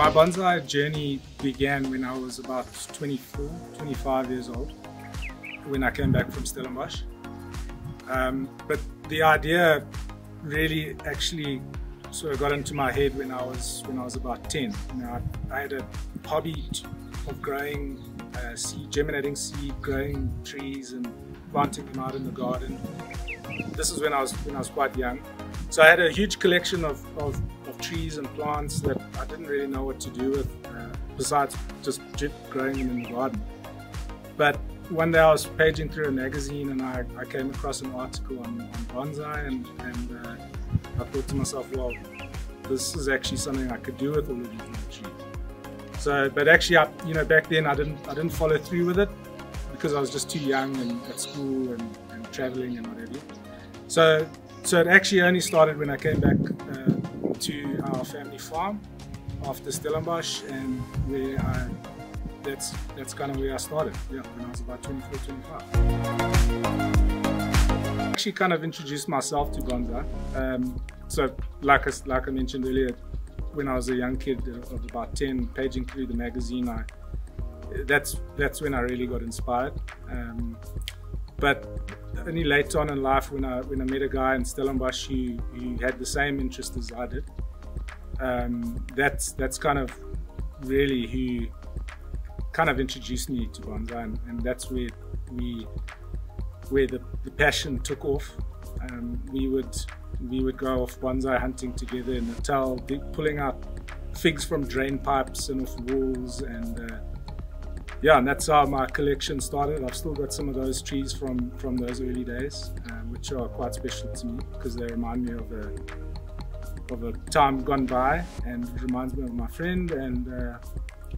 My bonsai journey began when I was about 24, 25 years old, when I came back from Stellenbosch. But the idea really actually sort of got into my head when I was about 10. You know, I had a hobby of growing seed, germinating seed, growing trees and planting them out in the garden. This is when I was quite young. So I had a huge collection of trees and plants that I didn't really know what to do with, besides just growing them in the garden. But one day I was paging through a magazine and I came across an article on bonsai, and I thought to myself, well, this is actually something I could do with all of these little trees. So, but actually, back then I didn't follow through with it because I was just too young and at school and traveling and whatever. So it actually only started when I came back to our family farm after Stellenbosch, and where that's kind of where I started. Yeah, when I was about 24, 25. I actually kind of introduced myself to bonsai. So like I mentioned earlier, when I was a young kid of about 10, paging through the magazine, that's when I really got inspired. But only later on in life, when I met a guy in Stellenbosch who had the same interest as I did, that's kind of really who kind of introduced me to bonsai, and that's where the passion took off. We would go off bonsai hunting together in Natal, pulling out figs from drain pipes and off walls, and yeah, and that's how my collection started. I've still got some of those trees from those early days, which are quite special to me because they remind me of a time gone by, and it reminds me of my friend. And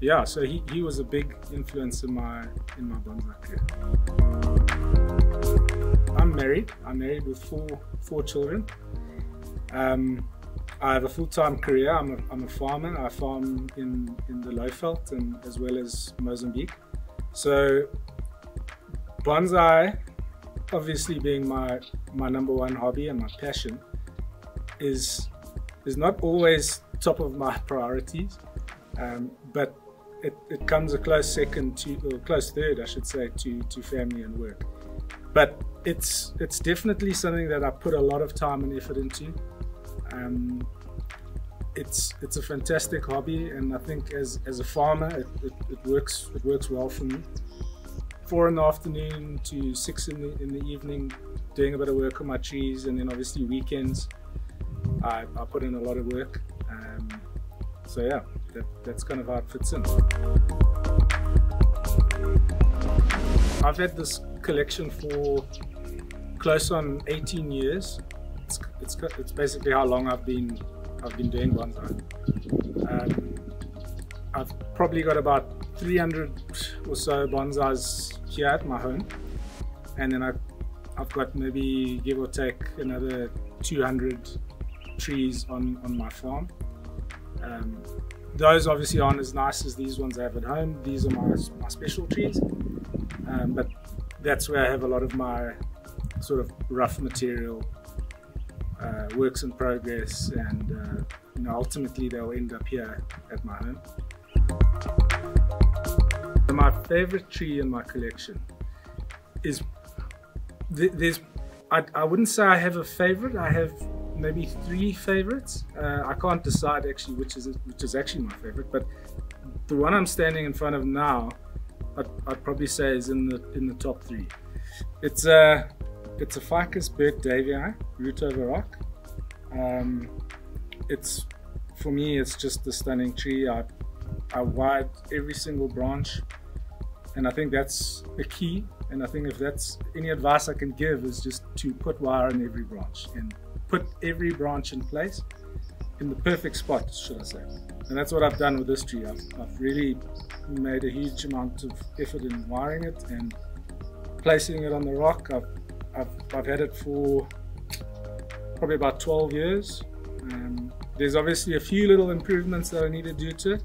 yeah, so he was a big influence in my bonsai career. I'm married. I'm married with four children. I have a full-time career. I'm a farmer. I farm in the Lowveld and as well as Mozambique. So bonsai, obviously being my number one hobby and my passion, is not always top of my priorities, but it comes a close second to, or close third, I should say, to family and work. But it's definitely something that I put a lot of time and effort into. It's a fantastic hobby, and I think as a farmer it works well for me. 4 in the afternoon to 6 in the evening, doing a bit of work on my trees, and then obviously weekends I put in a lot of work. So yeah, that's kind of how it fits in. I've had this collection for close on 18 years. It's basically how long I've been doing bonsai. I've probably got about 300 or so bonsais here at my home, and then I've got maybe, give or take, another 200 trees on my farm. Those obviously aren't as nice as these ones I have at home. These are my special trees, but that's where I have a lot of my sort of rough material, works in progress, and ultimately they'll end up here at my home. My favorite tree in my collection is, I wouldn't say I have a favorite. I have maybe 3 favorites. I can't decide actually which is actually my favorite, but the one I'm standing in front of now, I'd probably say is in the top 3. It's a Ficus Bert Davii, root over rock. For me, it's just a stunning tree. I wired every single branch, and I think that's a key. And I think if that's any advice I can give, is just to put wire in every branch and put every branch in place in the perfect spot, should I say. And that's what I've done with this tree. I've really made a huge amount of effort in wiring it and placing it on the rock. I've had it for probably about 12 years. There's obviously a few little improvements that I need to do to it.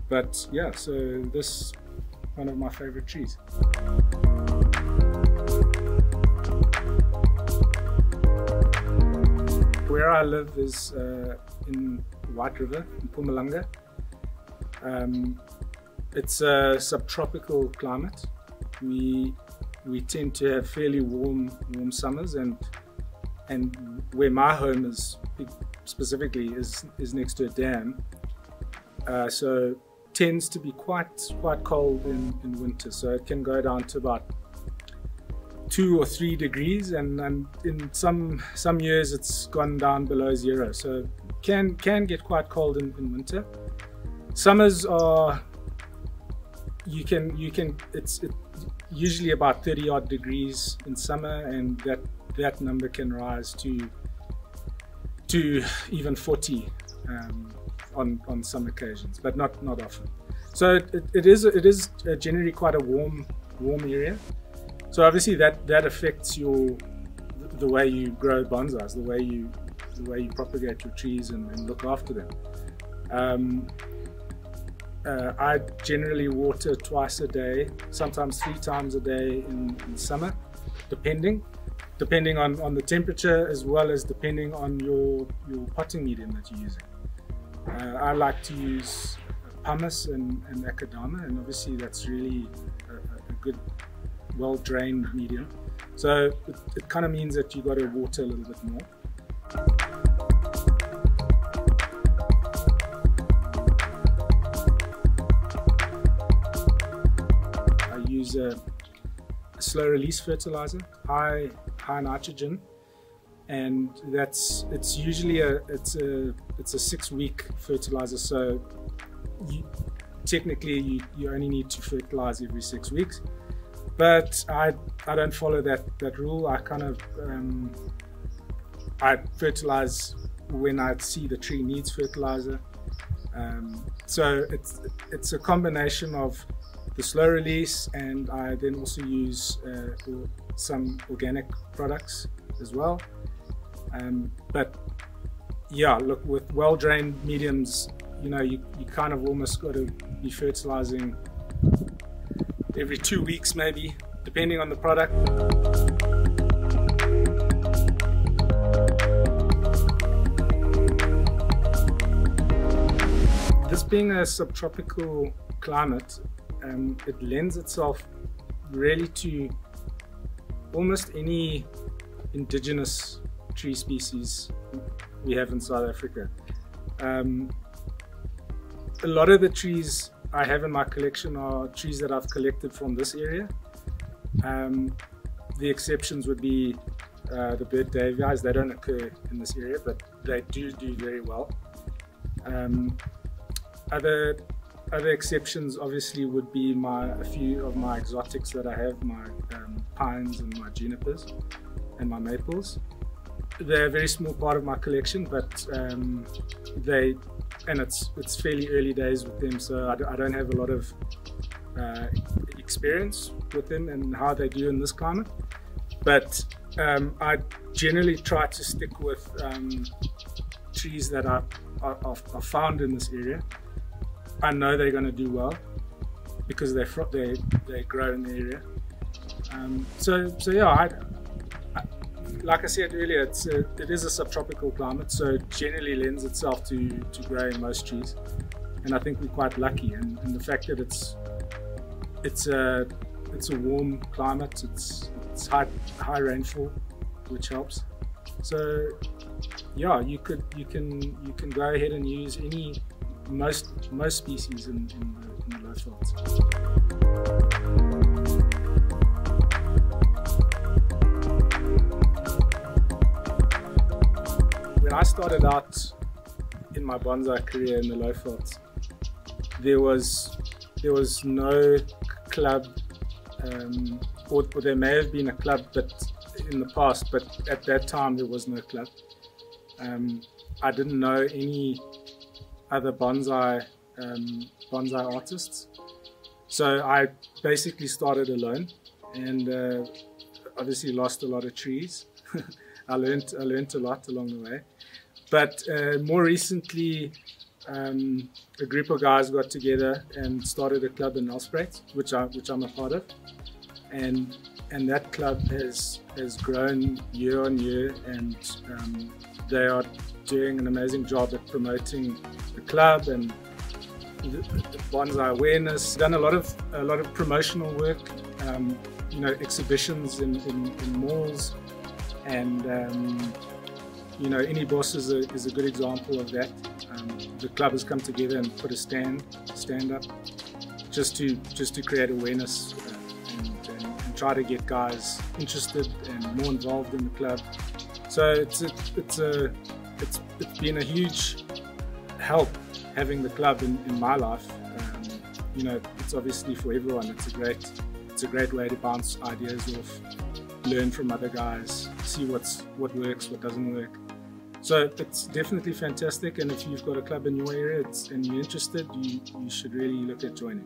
But yeah, so this is one of my favorite trees. Where I live is in White River, in Mpumalanga. It's a subtropical climate. We tend to have fairly warm summers, and where my home is specifically is next to a dam, so tends to be quite cold in winter. So it can go down to about 2 or 3 degrees, and in some years it's gone down below 0. So can get quite cold in winter. Summers are it's usually about 30 odd degrees in summer, and that number can rise to even 40 on some occasions, but not often. So it is generally quite a warm area. So obviously that affects the way you grow bonsais, the way you propagate your trees and look after them. I generally water twice a day, sometimes 3 times a day in summer, depending on the temperature, as well as depending on your potting medium that you're using. I like to use pumice and akadama, and obviously that's really a good, well-drained medium. So it kind of means that you've got to water a little bit more. I use a slow release fertilizer, high nitrogen, and it's usually a 6-week fertilizer. So technically you only need to fertilize every 6 weeks, but I don't follow that rule. I kind of I fertilize when I see the tree needs fertilizer. So it's a combination of the slow release, and I then also use some organic products as well. But yeah, look, with well-drained mediums, you kind of almost got to be fertilizing every 2 weeks maybe, depending on the product. This being a subtropical climate, it lends itself really to almost any indigenous tree species we have in South Africa. A lot of the trees I have in my collection are trees that I've collected from this area. The exceptions would be the bird davii. They don't occur in this area, but they do very well. Other exceptions obviously would be a few of my exotics that I have, my pines and my junipers and my maples. They're a very small part of my collection, but it's fairly early days with them, so I don't have a lot of experience with them and how they do in this climate. But I generally try to stick with trees that are found in this area. I know they're going to do well because they grow in the area. So yeah, like I said earlier, it is a subtropical climate, so it generally lends itself to growing most trees, and I think we're quite lucky. And the fact that it's a warm climate, it's high rainfall, which helps. So yeah, you can go ahead and use most species in the low felds. When I started out in my bonsai career in the low felds, there was no club, or there may have been a club, but in the past, but at that time there was no club. I didn't know any other bonsai artists, so I basically started alone, and obviously lost a lot of trees. I learned a lot along the way, but more recently a group of guys got together and started a club in Nelspruit, which I'm a part of, and that club has grown year on year, and they are doing an amazing job at promoting the club and the bonsai awareness. Done a lot of promotional work, you know, exhibitions in malls, and you know, Any Boss is a good example of that. The club has come together and put a stand up just to create awareness and try to get guys interested and more involved in the club. So it's been a huge help having the club in my life. You know, it's obviously for everyone. It's a great way to bounce ideas off, learn from other guys, see what works, what doesn't work. So it's definitely fantastic, and if you've got a club in your area and you're interested, you should really look at joining.